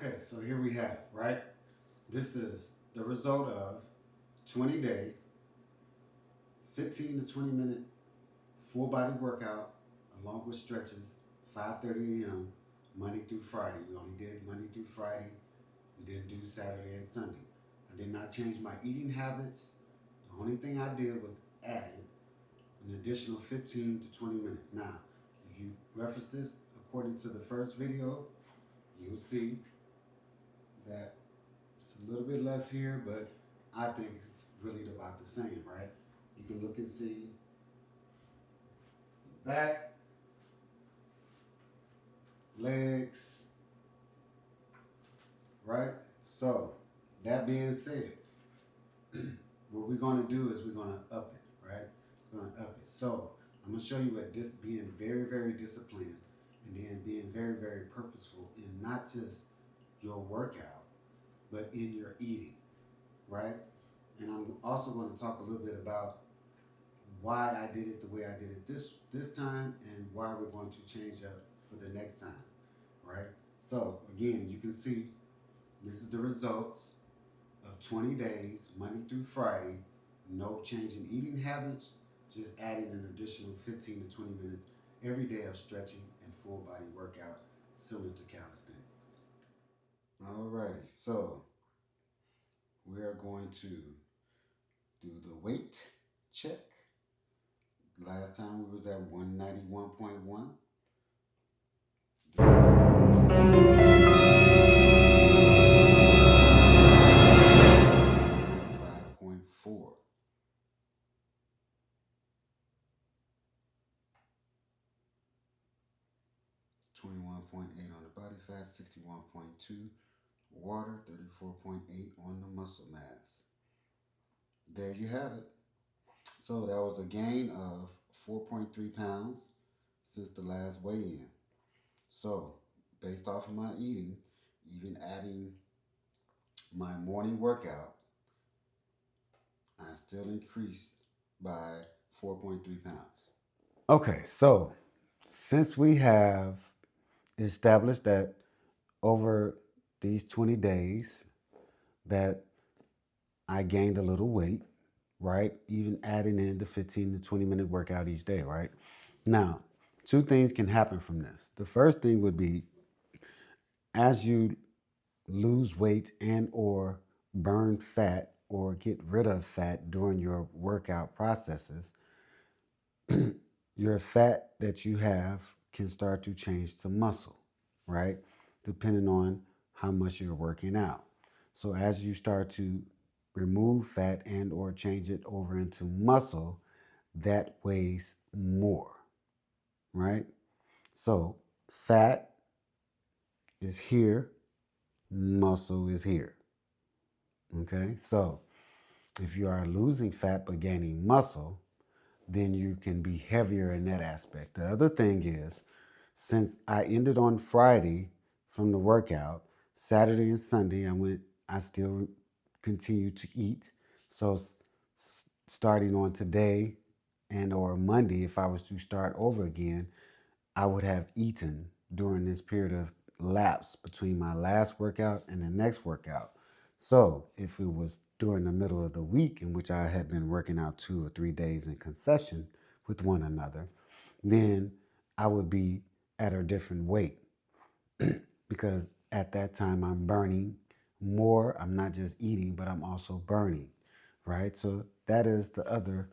Okay, so here we have it, right? This is the result of 20-day, 15 to 20 minute full body workout along with stretches, 5:30 a.m. Monday through Friday. We only did Monday through Friday. We didn't do Saturday and Sunday. I did not change my eating habits. The only thing I did was added an additional 15 to 20 minutes. Now, if you reference this according to the first video, you'll see that it's a little bit less here, but I think it's really about the same, right? You can look and see back, legs, right? So, that being said, what we're gonna do is we're gonna up it, right? We're gonna up it. So, I'm gonna show you what this being very, very disciplined and then being very, very purposeful in not just your workout, but in your eating, right? And I'm also going to talk a little bit about why I did it the way I did it this time and why we're going to change up for the next time, right? So again, you can see this is the results of 20 days, Monday through Friday, no change in eating habits, just adding an additional 15 to 20 minutes every day of stretching and full body workout similar to calisthenics. Alrighty, so we are going to do the weight check. Last time we was at 191.1. This is 95.4. 21.8 on the body fat, 61.2 water, 34.8 on the muscle mass. There you have it. So that was a gain of 4.3 pounds since the last weigh in. So, based off of my eating, even adding my morning workout, I still increased by 4.3 pounds. Okay, so since we have established that over these 20 days that I gained a little weight, right? Even adding in the 15 to 20-minute workout each day, right? Now, two things can happen from this. The first thing would be as you lose weight and or burn fat or get rid of fat during your workout processes, your fat that you have can start to change to muscle, right? Depending on how much you're working out. So as you start to remove fat and or change it over into muscle, that weighs more, right? So fat is here, muscle is here. Okay? So if you are losing fat but gaining muscle, then you can be heavier in that aspect. The other thing is, since I ended on Friday from the workout, Saturday and Sunday I still continue to eat. So starting on today and or Monday, if I was to start over again, I would have eaten during this period of lapse between my last workout and the next workout. So if it was during the middle of the week in which I had been working out 2 or 3 days in concession with one another, then I would be at a different weight because at that time I'm burning more. I'm not just eating, but I'm also burning, right? So that is the other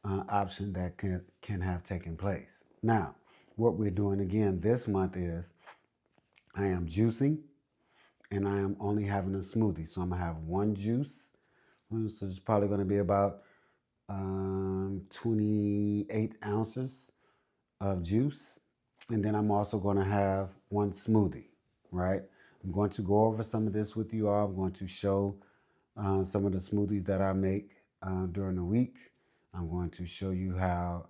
option that can have taken place. Now, what we're doing again this month is I am juicing and I am only having a smoothie. So I'm gonna have one juice. So it's probably gonna be about 28 ounces of juice. And then I'm also gonna have one smoothie, right? I'm going to go over some of this with you all. I'm going to show some of the smoothies that I make during the week. I'm going to show you how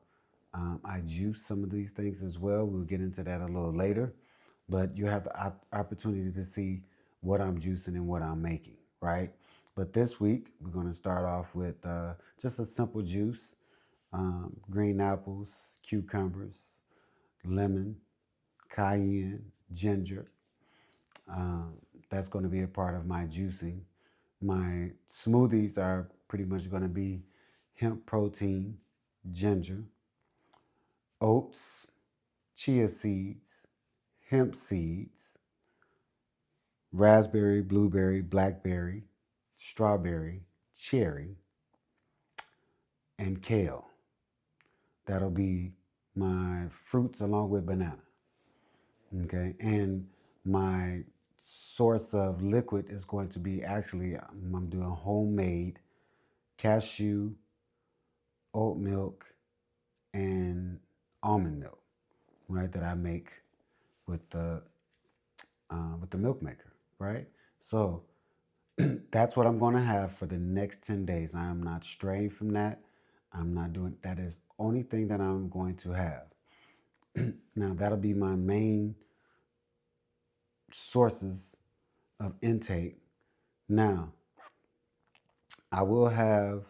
I juice some of these things as well. We'll get into that a little later, but you have the opportunity to see what I'm juicing and what I'm making, right? But this week, we're going to start off with just a simple juice, green apples, cucumbers, lemon, cayenne, ginger, um, That's going to be a part of my juicing. My smoothies are pretty much going to be hemp protein, ginger, oats, chia seeds, hemp seeds, raspberry, blueberry, blackberry, strawberry, cherry, and kale. That'll be my fruits along with banana. Okay. And my source of liquid is going to be actually, I'm doing homemade cashew, oat milk, and almond milk, right? That I make with the milk maker, right? So that's what I'm going to have for the next 10 days. I am not straying from that. I'm not doing that. Is the only thing that I'm going to have. Now that'll be my main sources of intake. Now I will have,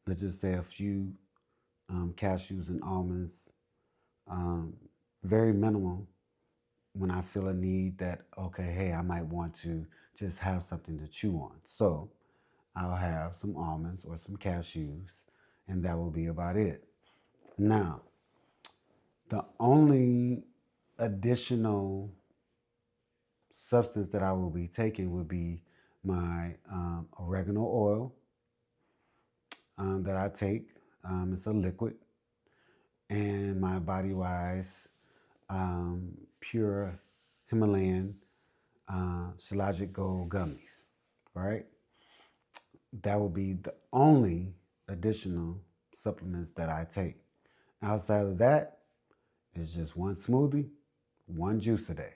let's just say, a few cashews and almonds, um, very minimal when I feel a need that, okay, hey, I might want to just have something to chew on. So I'll have some almonds or some cashews, and that will be about it. Now, the only additional substance that I will be taking would be my oregano oil that I take. It's a liquid, and my Body Wise pure Himalayan Shilajit Gold gummies, right? That will be the only additional supplements that I take. Outside of that, it's just one smoothie, one juice a day.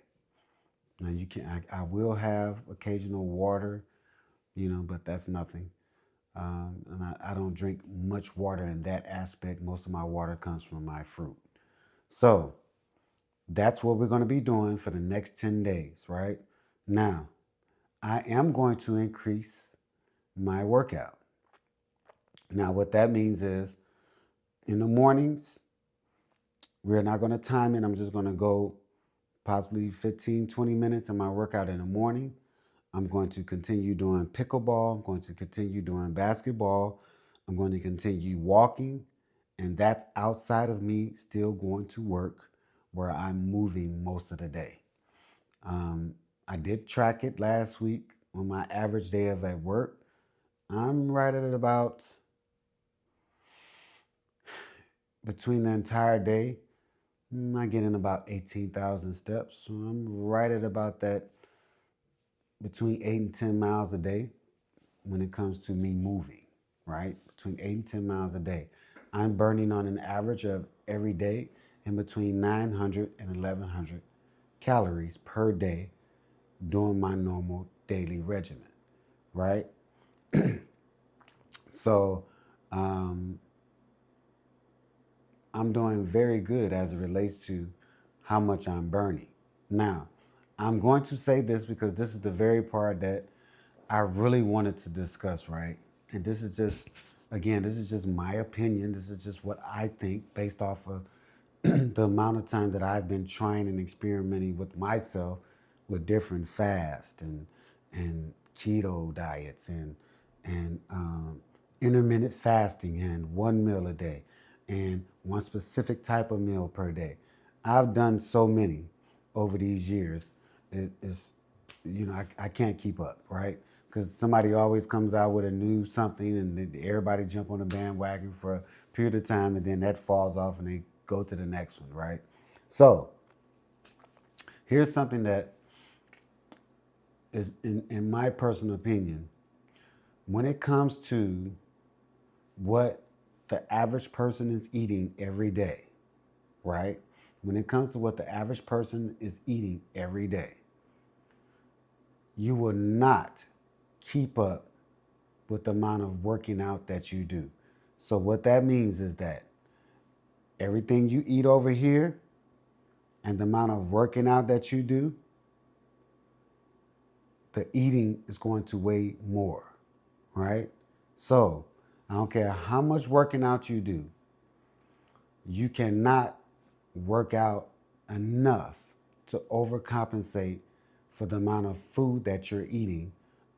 Now you can, I will have occasional water, but that's nothing. And I don't drink much water in that aspect. Most of my water comes from my fruit. So that's what we're going to be doing for the next 10 days, right? Now, I am going to increase my workout. Now, what that means is in the mornings, we're not going to time it. I'm just going to go possibly 15, 20 minutes in my workout in the morning. I'm going to continue doing pickleball. I'm going to continue doing basketball. I'm going to continue walking. And that's outside of me still going to work where I'm moving most of the day. I did track it last week on my average day of at work. I'm right at about, between the entire day, I get in about 18,000 steps. So I'm right at about that, between 8 and 10 miles a day when it comes to me moving, right? Between 8 and 10 miles a day. I'm burning on an average of every day in between 900 and 1100 calories per day doing my normal daily regimen, right? So I'm doing very good as it relates to how much I'm burning. Now, I'm going to say this because this is the very part that I really wanted to discuss, right? And this is just, again, this is just my opinion. This is just what I think based off of the amount of time that I've been trying and experimenting with myself with different fast and keto diets and intermittent fasting and one meal a day and one specific type of meal per day. I've done so many over these years. It's I can't keep up, right? Because somebody always comes out with a new something and then everybody jump on the bandwagon for a period of time and then that falls off and they go to the next one, right? So here's something that is, in my personal opinion, when it comes to what the average person is eating every day, right? When it comes to what the average person is eating every day, you will not keep up with the amount of working out that you do. So what that means is that everything you eat over here and the amount of working out that you do, the eating is going to weigh more, right? So I don't care how much working out you do, you cannot work out enough to overcompensate for the amount of food that you're eating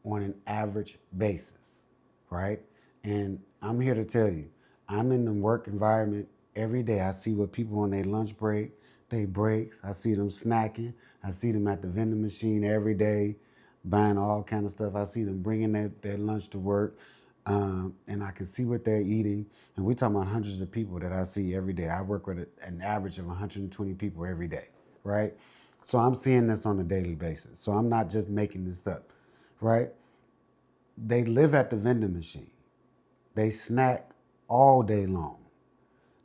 on an average basis, right? And I'm here to tell you, I'm in the work environment every day. I see what people on their lunch break, they breaks. I see them snacking. I see them at the vending machine every day, buying all kind of stuff. I see them bringing their lunch to work, and I can see what they're eating. And we're talking about hundreds of people that I see every day. I work with an average of 120 people every day, right? So I'm seeing this on a daily basis. So I'm not just making this up, right? They live at the vending machine. They snack all day long.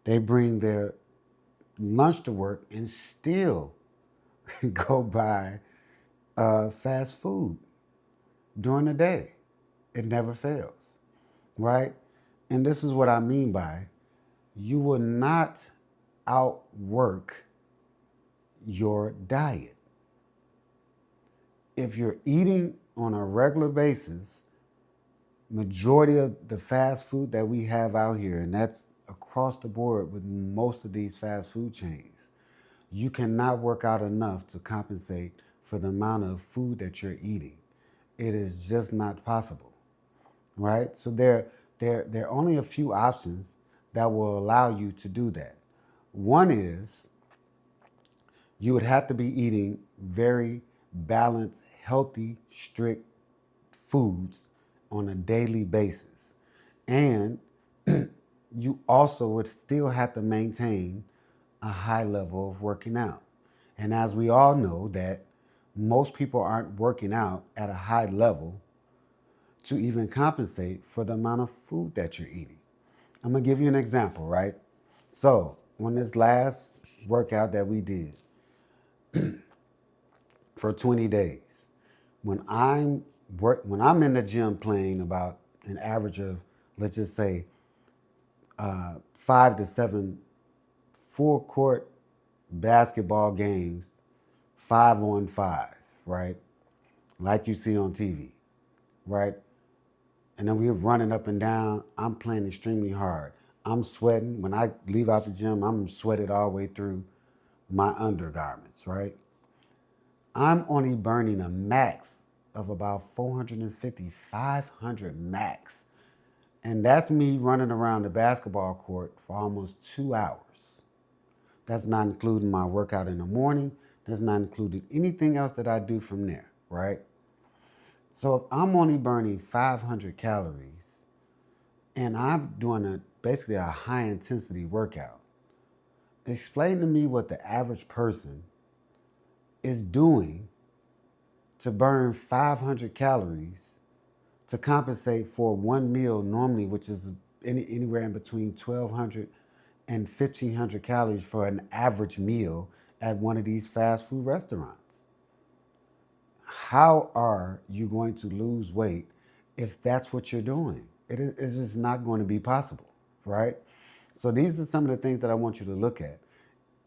They bring their lunch to work and still go buy fast food during the day. It never fails, right? And this is what I mean by you will not outwork your diet. If you're eating on a regular basis, majority of the fast food that we have out here, and that's across the board with most of these fast food chains, you cannot work out enough to compensate for the amount of food that you're eating. It is just not possible, right? So there are only a few options that will allow you to do that. One is you would have to be eating very balanced, healthy, strict foods on a daily basis. And you also would still have to maintain a high level of working out. And as we all know that most people aren't working out at a high level to even compensate for the amount of food that you're eating. I'm gonna give you an example, right? So on this last workout that we did for 20 days, when I'm in the gym playing about an average of, let's just say, 5 to 7 full court basketball games, 5-on-5, right? Like you see on TV, right? And then we're running up and down. I'm playing extremely hard. I'm sweating. When I leave out the gym, I'm sweated all the way through my undergarments, right? I'm only burning a max of about 450, 500 max. And that's me running around the basketball court for almost 2 hours. That's not including my workout in the morning. That's not including anything else that I do from there, right? So if I'm only burning 500 calories and I'm doing basically a high intensity workout, explain to me what the average person is doing to burn 500 calories to compensate for one meal normally, which is anywhere in between 1,200 and 1,500 calories for an average meal at one of these fast food restaurants. How are you going to lose weight if that's what you're doing? It's just not going to be possible, right? So these are some of the things that I want you to look at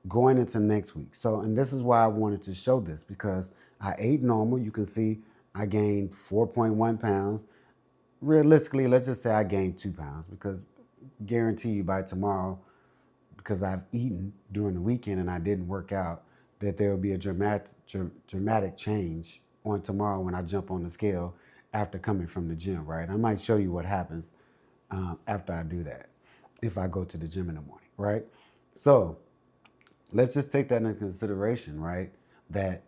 going into next week. So, and this is why I wanted to show this because I ate normal. You can see I gained 4.1 pounds. Realistically, let's just say I gained 2 pounds because guarantee you by tomorrow, because I've eaten during the weekend and I didn't work out, that there will be a dramatic change on tomorrow when I jump on the scale after coming from the gym, right? I might show you what happens after I do that if I go to the gym in the morning, right? So let's just take that into consideration, right? That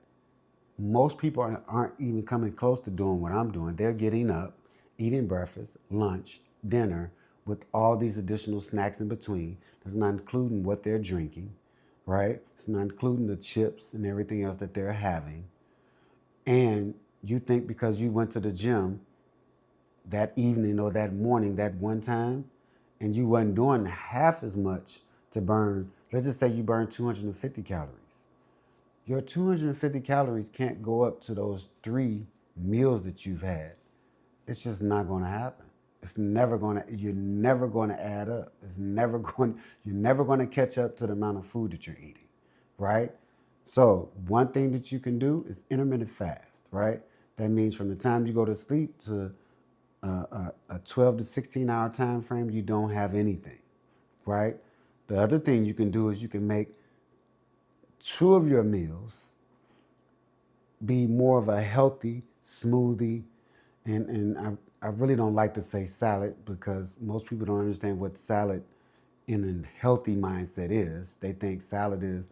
most people aren't even coming close to doing what I'm doing. They're getting up, eating breakfast, lunch, dinner, with all these additional snacks in between. That's not including what they're drinking, right? It's not including the chips and everything else that they're having. And you think because you went to the gym that evening or that morning, that one time, and you wasn't doing half as much to burn, let's just say you burn 250 calories. Your 250 calories can't go up to those 3 meals that you've had. It's just not going to happen. It's never going to, you're never going to add up. You're never going to catch up to the amount of food that you're eating, right? So one thing that you can do is intermittent fast, right? That means from the time you go to sleep to a 12 to 16 hour time frame, you don't have anything, right? The other thing you can do is you can make 2 of your meals be more of a healthy smoothie. And I really don't like to say salad because most people don't understand what salad in a healthy mindset is. They think salad is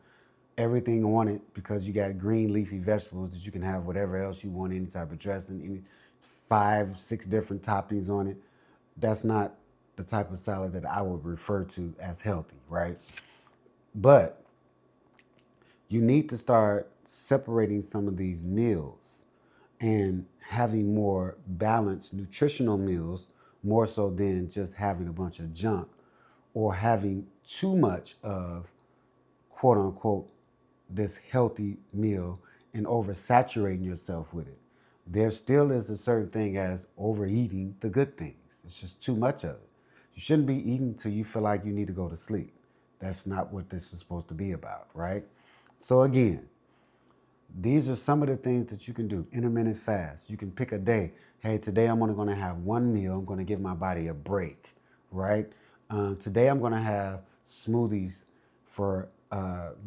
everything on it because you got green leafy vegetables that you can have whatever else you want, any type of dressing, any 5, 6 different toppings on it. That's not the type of salad that I would refer to as healthy, right? But you need to start separating some of these meals and having more balanced nutritional meals, more so than just having a bunch of junk or having too much of quote unquote this healthy meal and oversaturating yourself with it. There still is a certain thing as overeating the good things. It's just too much of it. You shouldn't be eating till you feel like you need to go to sleep. That's not what this is supposed to be about, right? So again, these are some of the things that you can do. Intermittent fast. You can pick a day. Hey, today I'm only going to have one meal. I'm going to give my body a break, right? Today I'm going to have smoothies for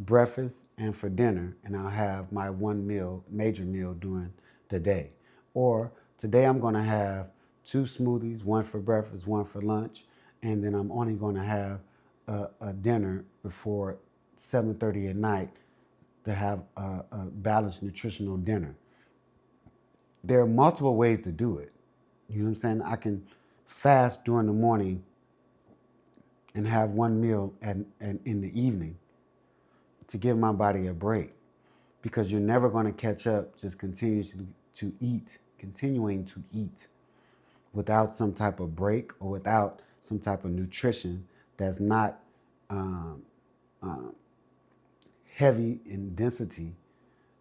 breakfast and for dinner, and I'll have my one meal, major meal during the day. Or today I'm going to have 2 smoothies, one for breakfast, one for lunch, and then I'm only going to have a dinner before 7:30 at night to have a balanced nutritional dinner. There are multiple ways to do it. You know what I'm saying? I can fast during the morning and have one meal and in the evening to give my body a break, because you're never going to catch up just continuing to eat without some type of break or without some type of nutrition that's not um, um, heavy in density,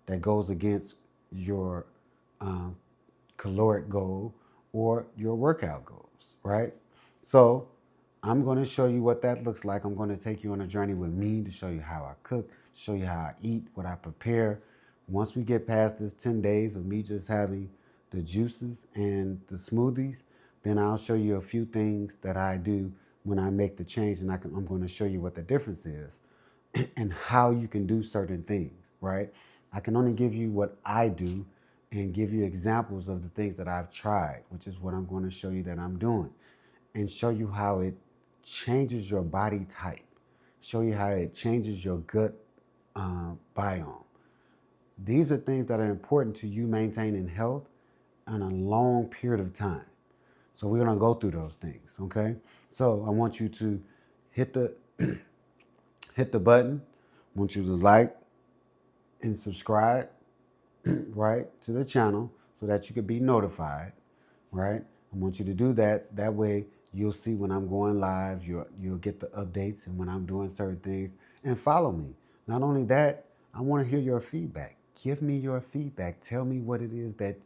that goes against your um, caloric goal or your workout goals, right? So I'm going to show you what that looks like. I'm going to take you on a journey with me to show you how I cook, show you how I eat, what I prepare. Once we get past this 10 days of me just having the juices and the smoothies, then I'll show you a few things that I do when I make the change, and I'm going to show you what the difference is and how you can do certain things, right? I can only give you what I do and give you examples of the things that I've tried, which is what I'm going to show you that I'm doing, and show you how it changes your body type, show you how it changes your gut biome. These are things that are important to you maintaining health in a long period of time. So we're going to go through those things, okay? So I want you to hit the hit the button. I want you to like and subscribe, right, to the channel so that you can be notified, right? I want you to do that. That way you'll see when I'm going live, you'll get the updates and when I'm doing certain things, and follow me. Not only that, I want to hear your feedback. Give me your feedback. Tell me what it is that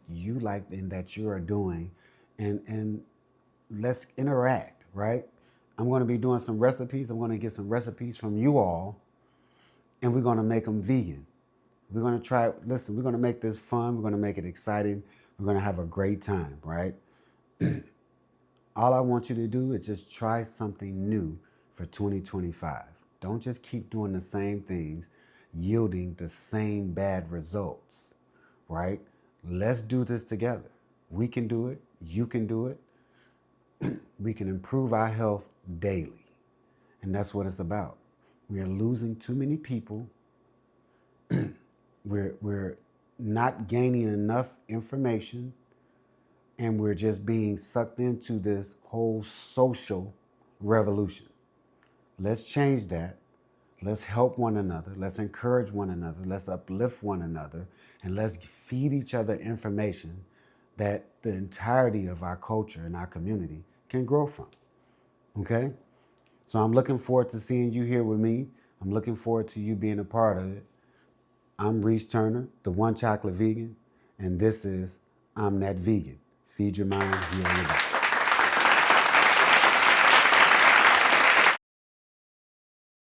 you like and that you are doing, and let's interact, right? I'm going to be doing some recipes. I'm going to get some recipes from you all, and we're going to make them vegan. We're going to try, listen, we're going to make this fun. We're going to make it exciting. We're going to have a great time, right? All I want you to do is just try something new for 2025. Don't just keep doing the same things, yielding the same bad results, right? Let's do this together. We can do it. You can do it. We can improve our health daily. And that's what it's about. We are losing too many people. We're not gaining enough information, and we're just being sucked into this whole social revolution. Let's change that. Let's help one another. Let's encourage one another. Let's uplift one another. And let's feed each other information that the entirety of our culture and our community can grow from. Okay? So I'm looking forward to seeing you here with me. I'm looking forward to you being a part of it. I'm Reese Turner, the One Chocolate Vegan, and this is I'm That Vegan. Feed your mind, heal your body.